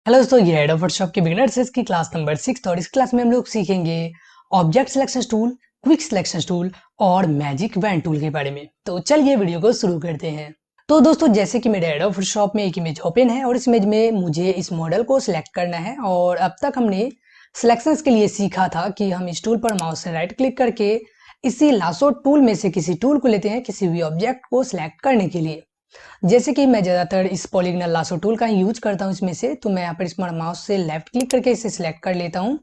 Hello दोस्तों, ये है फोटोशॉप के बिगिनर्स की क्लास नंबर 6 और इस क्लास में हम लोग सीखेंगे object selection tool, quick selection tool और मैजिक वैन टूल के बारे में। तो चलिए वीडियो को शुरू करते हैं। तो दोस्तों, जैसे कि मेरे एडोब फोटोशॉप में एक इमेज ओपन है और इस इमेज में मुझे इस मॉडल को सिलेक्ट करना है। और अब तक हमने सिलेक्शंस के लिए सीखा था कि हम इस टूल पर माउस से राइट क्लिक करके इसी लासो टूल में से किसी टूल को लेते हैं किसी भी ऑब्जेक्ट को सिलेक्ट करने के लिए। जैसे कि मैं ज़्यादातर इस पॉलीगोनल लासो टूल का यूज करता हूँ इसमें से, तो मैं यहाँ पर इस माउस से लेफ्ट क्लिक करके इसे सिलेक्ट कर लेता हूँ।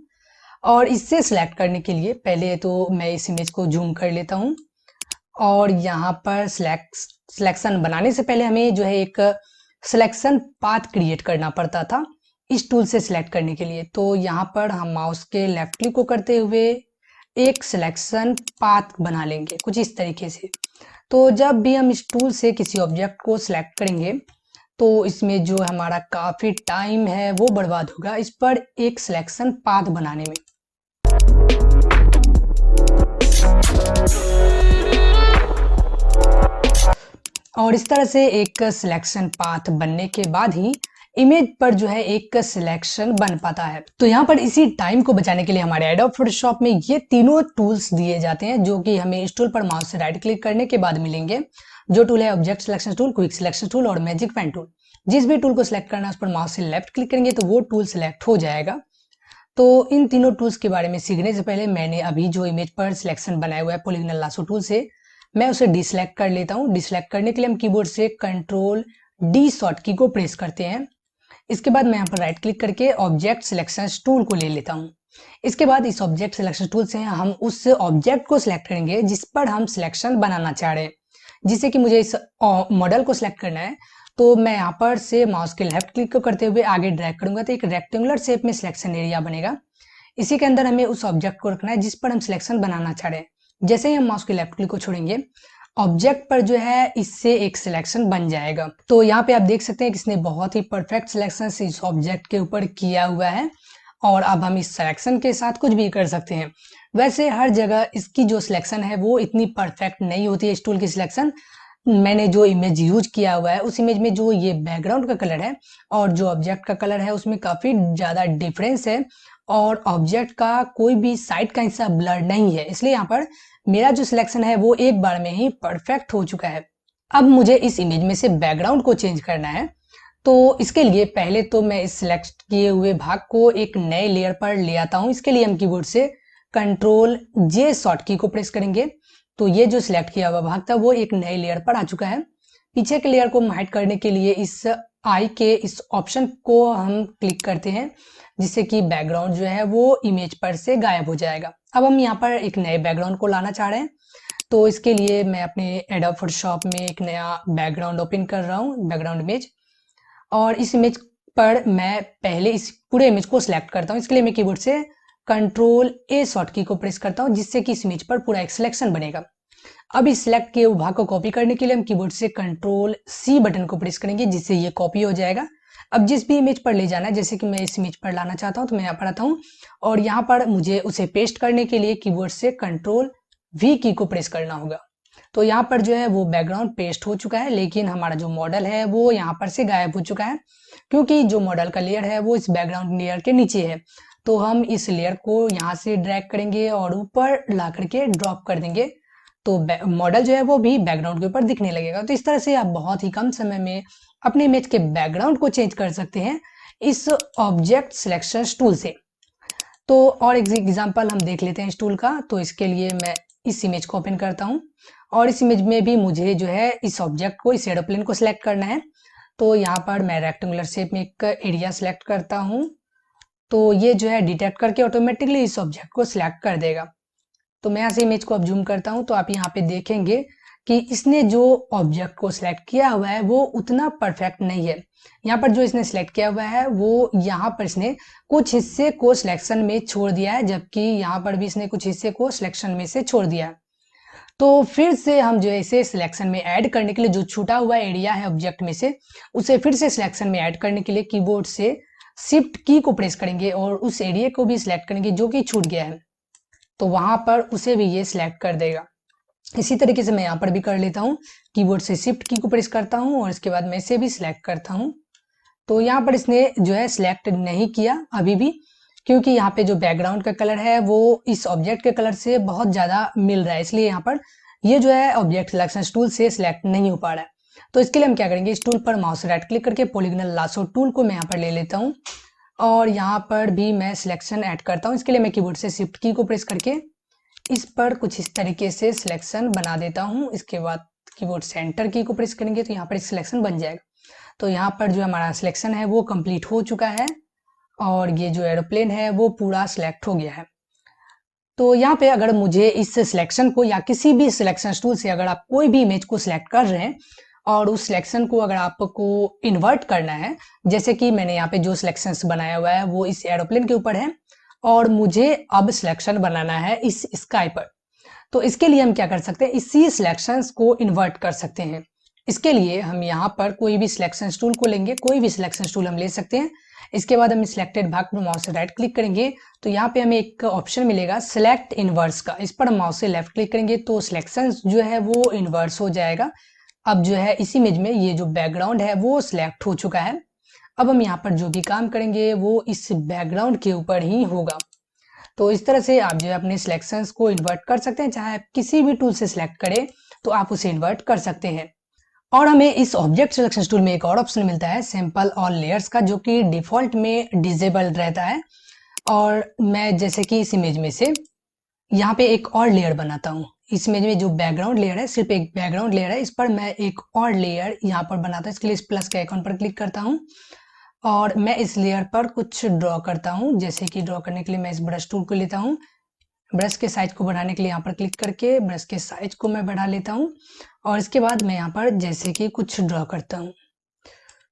और इससे सिलेक्ट करने के लिए पहले तो मैं इस इमेज को जूम कर लेता हूँ। और यहाँ पर सिलेक्शन बनाने से पहले हमें जो है एक सिलेक्शन पाथ क्रिएट करना पड़ता था इस टूल से सिलेक्ट करने के लिए। तो यहाँ पर हम माउस के लेफ्ट क्लिक को करते हुए एक सिलेक्शन पाथ बना लेंगे कुछ इस तरीके से। तो जब भी हम इस टूल से किसी ऑब्जेक्ट को सिलेक्ट करेंगे तो इसमें जो हमारा काफ़ी टाइम है वो बर्बाद होगा इस पर एक सिलेक्शन पाथ बनाने में। और इस तरह से एक सिलेक्शन पाथ बनने के बाद ही इमेज पर जो है एक सिलेक्शन बन पाता है। तो यहाँ पर इसी टाइम को बचाने के लिए हमारे एडोब फोटोशॉप में ये तीनों टूल्स दिए जाते हैं जो कि हमें इस टूल पर माउस से राइट क्लिक करने के बाद मिलेंगे। जो टूल है object selection tool, quick selection tool और मैजिक पेन टूल। जिस भी टूल को सिलेक्ट करना है उस पर माउस से लेफ्ट क्लिक करेंगे तो वो टूल सिलेक्ट हो जाएगा। तो इन तीनों टूल्स के बारे में सीखने से पहले मैंने अभी जो इमेज पर सिलेक्शन बनाया हुआ है पॉलीगोनल लासो टूल से, मैं उसे डिसलेक्ट कर लेता हूँ। डिसलेक्ट करने के लिए हम कीबोर्ड से कंट्रोल डी शॉर्ट की को प्रेस करते हैं। इसके बाद मैं यहाँ पर राइट क्लिक करके ऑब्जेक्ट सिलेक्शन टूल को ले लेता हूँ। इसके बाद इस ऑब्जेक्ट सिलेक्शन टूल से हम उस ऑब्जेक्ट को सिलेक्ट करेंगे जिस पर हम सिलेक्शन बनाना चाह रहे हैं। जिससे कि मुझे इस मॉडल को सिलेक्ट करना है, तो मैं यहाँ पर से माउस के लेफ्ट क्लिक को करते हुए आगे ड्रैग करूंगा तो एक रेक्टेंगुलर शेप में सिलेक्शन एरिया बनेगा। इसी के अंदर हमें उस ऑब्जेक्ट को रखना है जिस पर हम सिलेक्शन बनाना चाह रहे हैं। जैसे ही हम माउस के लेफ्ट क्लिक को छोड़ेंगे ऑब्जेक्ट पर जो है इससे एक सिलेक्शन बन जाएगा। तो यहाँ पे आप देख सकते हैं कि इसने बहुत ही परफेक्ट सिलेक्शन इस ऑब्जेक्ट के ऊपर किया हुआ है। और अब हम इस सिलेक्शन के साथ कुछ भी कर सकते हैं। वैसे हर जगह इसकी जो सिलेक्शन है वो इतनी परफेक्ट नहीं होती है इस टूल की सिलेक्शन। मैंने जो इमेज यूज किया हुआ है उस इमेज में जो ये बैकग्राउंड का कलर है और जो ऑब्जेक्ट का कलर है उसमें काफी ज्यादा डिफरेंस है। और ऑब्जेक्ट का कोई भी साइड का हिस्सा ब्लर नहीं है, इसलिए यहाँ पर मेरा जो सिलेक्शन है वो एक बार में ही परफेक्ट हो चुका है। अब मुझे इस इमेज में से बैकग्राउंड को चेंज करना है। तो इसके लिए पहले तो मैं इस सिलेक्ट किए हुए भाग को एक नए लेयर पर ले आता हूँ। इसके लिए हम कीबोर्ड से कंट्रोल जे शॉर्ट की को प्रेस करेंगे तो ये जो सिलेक्ट किया हुआ भाग था वो एक नए लेयर पर आ चुका है। पीछे के लेयर को हाइड करने के लिए इस आई के इस ऑप्शन को हम क्लिक करते हैं जिससे कि बैकग्राउंड जो है वो इमेज पर से गायब हो जाएगा। अब हम यहाँ पर एक नए बैकग्राउंड को लाना चाह रहे हैं, तो इसके लिए मैं अपने एडोब फोटोशॉप में एक नया बैकग्राउंड ओपन कर रहा हूँ, बैकग्राउंड इमेज। और इस इमेज पर मैं पहले इस पूरे इमेज को सिलेक्ट करता हूँ। इसके लिए मैं कीबोर्ड से कंट्रोल ए शॉर्ट की को प्रेस करता हूँ जिससे कि इस इमेज पर पूरा एक सिलेक्शन बनेगा। अब इस सिलेक्ट किए भाग को कॉपी करने के लिए हम कीबोर्ड से कंट्रोल सी बटन को प्रेस करेंगे जिससे ये कॉपी हो जाएगा। अब जिस भी इमेज पर ले जाना है, जैसे कि मैं इस इमेज पर लाना चाहता हूँ तो मैं यहाँ पर आता हूँ और यहाँ पर मुझे उसे पेस्ट करने के लिए कीबोर्ड से कंट्रोल वी की को प्रेस करना होगा। तो यहाँ पर जो है वो बैकग्राउंड पेस्ट हो चुका है, लेकिन हमारा जो मॉडल है वो यहाँ पर से गायब हो चुका है क्योंकि जो मॉडल का लेयर है वो इस बैकग्राउंड लेयर के नीचे है। तो हम इस लेयर को यहाँ से ड्रैग करेंगे और ऊपर ला करके ड्रॉप कर देंगे तो मॉडल जो है वो भी बैकग्राउंड के ऊपर दिखने लगेगा। तो इस तरह से आप बहुत ही कम समय में अपने इमेज के बैकग्राउंड को चेंज कर सकते हैं इस ऑब्जेक्ट सिलेक्शन टूल से। तो और एक एग्जांपल हम देख लेते हैं इस टूल का। तो इसके लिए मैं इस इमेज को ओपन करता हूँ और इस इमेज में भी मुझे जो है इस ऑब्जेक्ट को, इस एरोप्लेन को सिलेक्ट करना है। तो यहाँ पर मैं रेक्टेंगुलर शेप में एक एरिया सिलेक्ट करता हूँ तो ये जो है डिटेक्ट करके ऑटोमेटिकली इस ऑब्जेक्ट को सिलेक्ट कर देगा। तो मैं यहाँ से इमेज को अब जूम करता हूँ तो आप यहाँ पे देखेंगे कि इसने जो ऑब्जेक्ट को सिलेक्ट किया हुआ है वो उतना परफेक्ट नहीं है। यहाँ पर जो इसने सिलेक्ट किया हुआ है वो यहाँ पर इसने कुछ हिस्से को सिलेक्शन में छोड़ दिया है, जबकि यहाँ पर भी इसने कुछ हिस्से को सिलेक्शन में से छोड़ दिया है। तो फिर से हम जो है इसे सिलेक्शन में ऐड करने के लिए जो छूटा हुआ एरिया है ऑब्जेक्ट में से उसे फिर से सिलेक्शन में ऐड करने के लिए कीबोर्ड से शिफ्ट की को प्रेस करेंगे और उस एरिया को भी सिलेक्ट करेंगे जो कि छूट गया है। तो वहां पर उसे भी ये सिलेक्ट कर देगा। इसी तरीके से मैं यहाँ पर भी कर लेता हूँ, कीबोर्ड से शिफ्ट की को प्रेस करता हूँ और इसके बाद मैं इसे भी सिलेक्ट करता हूँ तो यहाँ पर इसने जो है सिलेक्ट नहीं किया अभी भी, क्योंकि यहाँ पे जो बैकग्राउंड का कलर है वो इस ऑब्जेक्ट के कलर से बहुत ज़्यादा मिल रहा है, इसलिए यहाँ पर ये जो है ऑब्जेक्ट सिलेक्शन टूल से सिलेक्ट नहीं हो पा रहा है। तो इसके लिए हम क्या करेंगे, इस टूल पर माउस राइट क्लिक करके पॉलीगोनल लासो टूल को मैं यहाँ पर ले लेता हूँ और यहाँ पर भी मैं सिलेक्शन ऐड करता हूँ। इसके लिए मैं कीबोर्ड से शिफ्ट की को प्रेस करके इस पर कुछ इस तरीके से सिलेक्शन बना देता हूँ। इसके बाद कीबोर्ड से एंटर की को प्रेस करेंगे तो यहाँ पर सिलेक्शन बन जाएगा। तो यहाँ पर जो हमारा सिलेक्शन है वो कंप्लीट हो चुका है और ये जो एरोप्लेन है वो पूरा सिलेक्ट हो गया है। तो यहाँ पे अगर मुझे इस सिलेक्शन को या किसी भी सिलेक्शन टूल से अगर आप कोई भी इमेज को सिलेक्ट कर रहे हैं और उस सिलेक्शन को अगर आपको इन्वर्ट करना है, जैसे कि मैंने यहाँ पे जो सिलेक्शंस बनाया हुआ है वो इस एरोप्लेन के ऊपर है और मुझे अब सिलेक्शन बनाना है इस स्काई पर, तो इसके लिए हम क्या कर सकते हैं, इसी सिलेक्शंस को इन्वर्ट कर सकते हैं। इसके लिए हम यहाँ पर कोई भी सिलेक्शन टूल को लेंगे, कोई भी सिलेक्शन टूल हम ले सकते हैं। इसके बाद हम सिलेक्टेड भाग पर माउस से राइट क्लिक करेंगे तो यहाँ पे हमें एक ऑप्शन मिलेगा सिलेक्ट इनवर्स का, इस पर हम माउस से लेफ्ट क्लिक करेंगे तो सिलेक्शन जो है वो इनवर्स हो जाएगा। अब जो है इस इमेज में ये जो बैकग्राउंड है वो सिलेक्ट हो चुका है। अब हम यहाँ पर जो भी काम करेंगे वो इस बैकग्राउंड के ऊपर ही होगा। तो इस तरह से आप जो है अपने सिलेक्शंस को इन्वर्ट कर सकते हैं, चाहे आप किसी भी टूल से सिलेक्ट करें तो आप उसे इन्वर्ट कर सकते हैं। और हमें इस ऑब्जेक्ट सिलेक्शन टूल में एक और ऑप्शन मिलता है सैंपल ऑल लेयर्स का, जो कि डिफॉल्ट में डिजेबल रहता है। और मैं जैसे कि इस इमेज में से यहाँ पे एक और लेयर बनाता हूँ। इस इमेज में जो बैकग्राउंड लेयर है, सिर्फ एक बैकग्राउंड लेयर है, इस पर मैं एक और लेयर यहाँ पर बनाता हूँ। इसके लिए इस प्लस के आइकॉन पर क्लिक करता हूँ और मैं इस लेयर पर कुछ ड्रॉ करता हूँ। जैसे कि ड्रॉ करने के लिए मैं इस ब्रश टूल को लेता हूँ, ब्रश के साइज को बढ़ाने के लिए यहाँ पर क्लिक करके ब्रश के साइज को मैं बढ़ा लेता हूँ और इसके बाद मैं यहाँ पर जैसे कि कुछ ड्रॉ करता हूँ।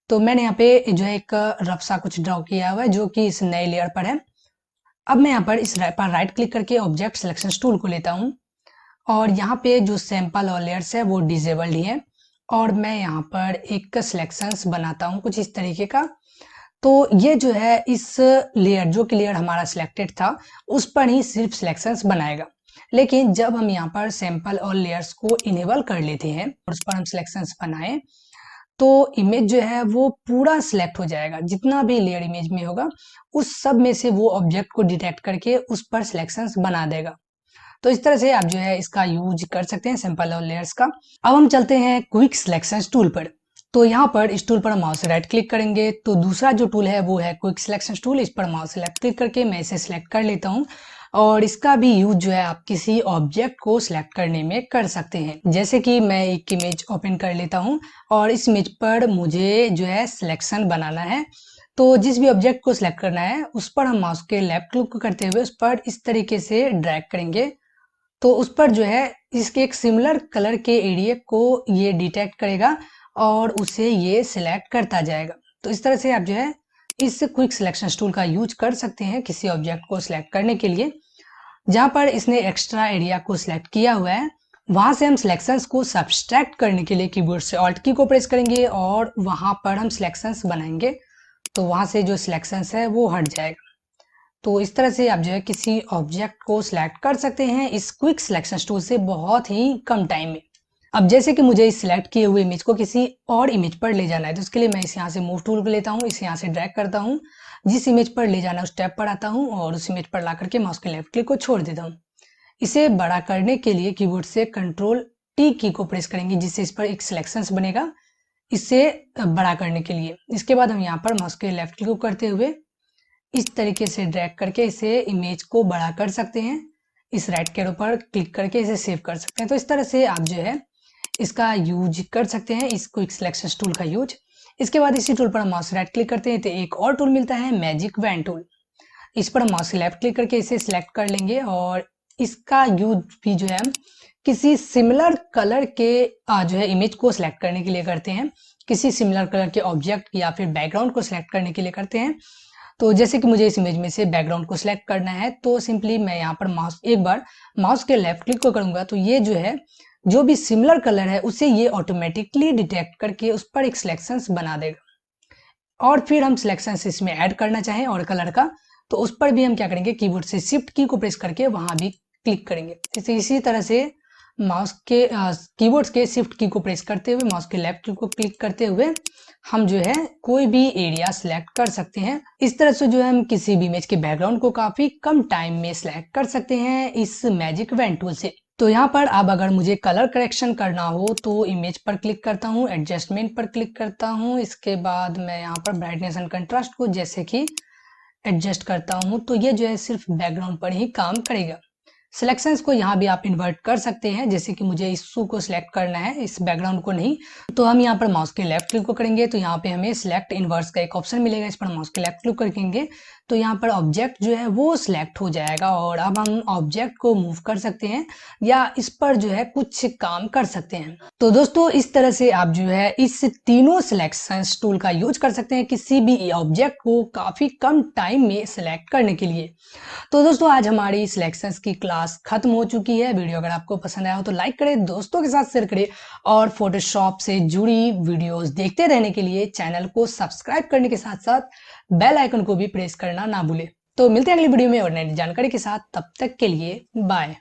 तो मैंने यहाँ पे जो है एक रफ सा कुछ ड्रॉ किया हुआ है जो कि इस नए लेयर पर है। अब मैं यहाँ पर इस पर राइट क्लिक करके ऑब्जेक्ट सिलेक्शन टूल को लेता हूँ और यहाँ पे जो सैंपल और लेयर्स है वो डिजेबल्ड ही है और मैं यहाँ पर एक सिलेक्शंस बनाता हूँ कुछ इस तरीके का। तो ये जो है इस लेयर, जो कि लेयर हमारा सिलेक्टेड था, उस पर ही सिर्फ सिलेक्शंस बनाएगा। लेकिन जब हम यहाँ पर सैंपल और लेयर्स को इनेबल कर लेते हैं और उस पर हम सिलेक्शंस बनाएं तो इमेज जो है वो पूरा सिलेक्ट हो जाएगा। जितना भी लेयर इमेज में होगा उस सब में से वो ऑब्जेक्ट को डिटेक्ट करके उस पर सिलेक्शंस बना देगा। तो इस तरह से आप जो है इसका यूज कर सकते हैं सैंपल और लेयर्स का। अब हम चलते हैं क्विक सिलेक्शन टूल पर। तो यहाँ पर इस टूल पर माउस से राइट क्लिक करेंगे तो दूसरा जो टूल है वो है क्विक सिलेक्शन टूल। इस पर माउस से लेफ्ट क्लिक करके मैं इसे सिलेक्ट कर लेता हूँ और इसका भी यूज जो है आप किसी ऑब्जेक्ट को सिलेक्ट करने में कर सकते हैं। जैसे कि मैं एक इमेज ओपन कर लेता हूँ और इस इमेज पर मुझे जो है सिलेक्शन बनाना है। तो जिस भी ऑब्जेक्ट को सिलेक्ट करना है उस पर हम माउस के लेफ्ट क्लिक करते हुए उस पर इस तरीके से ड्रैग करेंगे तो उस पर जो है इसके एक सिमिलर कलर के एरिया को ये डिटेक्ट करेगा और उसे ये सिलेक्ट करता जाएगा। तो इस तरह से आप जो है इस क्विक सिलेक्शन टूल का यूज कर सकते हैं किसी ऑब्जेक्ट को सिलेक्ट करने के लिए। जहां पर इसने एक्स्ट्रा एरिया को सिलेक्ट किया हुआ है वहां से हम सिलेक्शंस को सब्सट्रैक्ट करने के लिए कीबोर्ड से ऑल्ट की को प्रेस करेंगे और वहां पर हम सिलेक्शंस बनाएंगे तो वहां से जो सिलेक्शंस है वो हट जाएगा। तो इस तरह से आप जो है किसी ऑब्जेक्ट को सिलेक्ट कर सकते हैं इस क्विक सिलेक्शन टूल से बहुत ही कम टाइम में। अब जैसे कि मुझे इस सिलेक्ट किए हुए इमेज को किसी और इमेज पर ले जाना है तो उसके लिए मैं इस यहाँ से मूव टूल को लेता हूँ, इसे यहाँ से ड्रैग करता हूँ, जिस इमेज पर ले जाना है उस टैब पर आता हूँ और उस इमेज पर ला करके माउस के लेफ्ट क्लिक को छोड़ देता हूँ। इसे बड़ा करने के लिए कीबोर्ड से कंट्रोल टी की को प्रेस करेंगे जिससे इस पर एक सिलेक्शंस बनेगा इसे बड़ा करने के लिए। इसके बाद हम यहाँ पर माउस के लेफ्ट क्लिक करते हुए इस तरीके से ड्रैग करके इसे इमेज को बड़ा कर सकते हैं। इस राइट के ऊपर क्लिक करके इसे सेव कर सकते हैं। तो इस तरह से आप जो है इसका यूज कर सकते हैं इस क्विक सिलेक्शन टूल का यूज। इसके बाद इसी टूल पर हम माउस राइट क्लिक करते हैं तो एक और टूल मिलता है मैजिक वैन टूल। इस पर हम माउस लेफ्ट क्लिक करके इसे सिलेक्ट कर लेंगे और इसका यूज भी जो है हम किसी सिमिलर कलर के जो है इमेज को सिलेक्ट करने के लिए करते हैं, किसी सिमिलर कलर के ऑब्जेक्ट या फिर बैकग्राउंड को सिलेक्ट करने के लिए करते हैं। तो जैसे कि मुझे इस इमेज में से बैकग्राउंड को सिलेक्ट करना है तो सिंपली मैं यहाँ पर एक बार माउस के लेफ्ट क्लिक को करूंगा तो ये जो है जो भी सिमिलर कलर है उसे ये ऑटोमेटिकली डिटेक्ट करके उस पर एक सिलेक्शंस बना देगा। और फिर हम सिलेक्शंस इसमें ऐड करना चाहें और कलर का तो उस पर भी हम क्या करेंगे, कीबोर्ड से शिफ्ट की को प्रेस करके वहां भी क्लिक करेंगे। इसी तरह से माउस के कीबोर्ड के शिफ्ट की को प्रेस करते हुए माउस के लेफ्ट की को क्लिक करते हुए हम जो है कोई भी एरिया सिलेक्ट कर सकते हैं। इस तरह से जो है हम किसी भी इमेज के बैकग्राउंड को काफी कम टाइम में सिलेक्ट कर सकते हैं इस मैजिक वैन टूल से। तो यहाँ पर अब अगर मुझे कलर करेक्शन करना हो तो इमेज पर क्लिक करता हूँ, एडजस्टमेंट पर क्लिक करता हूँ, इसके बाद मैं यहाँ पर ब्राइटनेस एंड कंट्रास्ट को जैसे कि एडजस्ट करता हूँ तो ये जो है सिर्फ बैकग्राउंड पर ही काम करेगा। सिलेक्शंस को यहाँ भी आप इन्वर्ट कर सकते हैं, जैसे कि मुझे इस शू को सिलेक्ट करना है, इस बैकग्राउंड को नहीं, तो हम यहाँ पर माउस के लेफ्ट क्लिक को करेंगे तो यहाँ पे हमें सिलेक्ट इनवर्स का एक ऑप्शन मिलेगा। इस पर माउस के लेफ्ट क्लिक करेंगे तो यहाँ पर ऑब्जेक्ट जो है वो सिलेक्ट हो जाएगा और अब हम ऑब्जेक्ट को मूव कर सकते हैं या इस पर जो है कुछ काम कर सकते हैं। तो दोस्तों इस तरह से आप जो है इस तीनों सिलेक्शन टूल का यूज कर सकते हैं किसी भी ऑब्जेक्ट को काफी कम टाइम में सिलेक्ट करने के लिए। तो दोस्तों आज हमारी सिलेक्शंस की क्लास खत्म हो चुकी है। वीडियो अगर आपको पसंद आया हो तो लाइक करें, दोस्तों के साथ शेयर करें और फोटोशॉप से जुड़ी वीडियोस देखते रहने के लिए चैनल को सब्सक्राइब करने के साथ साथ बेल आइकन को भी प्रेस करना ना भूलें। तो मिलते हैं अगली वीडियो में और नई जानकारी के साथ, तब तक के लिए बाय।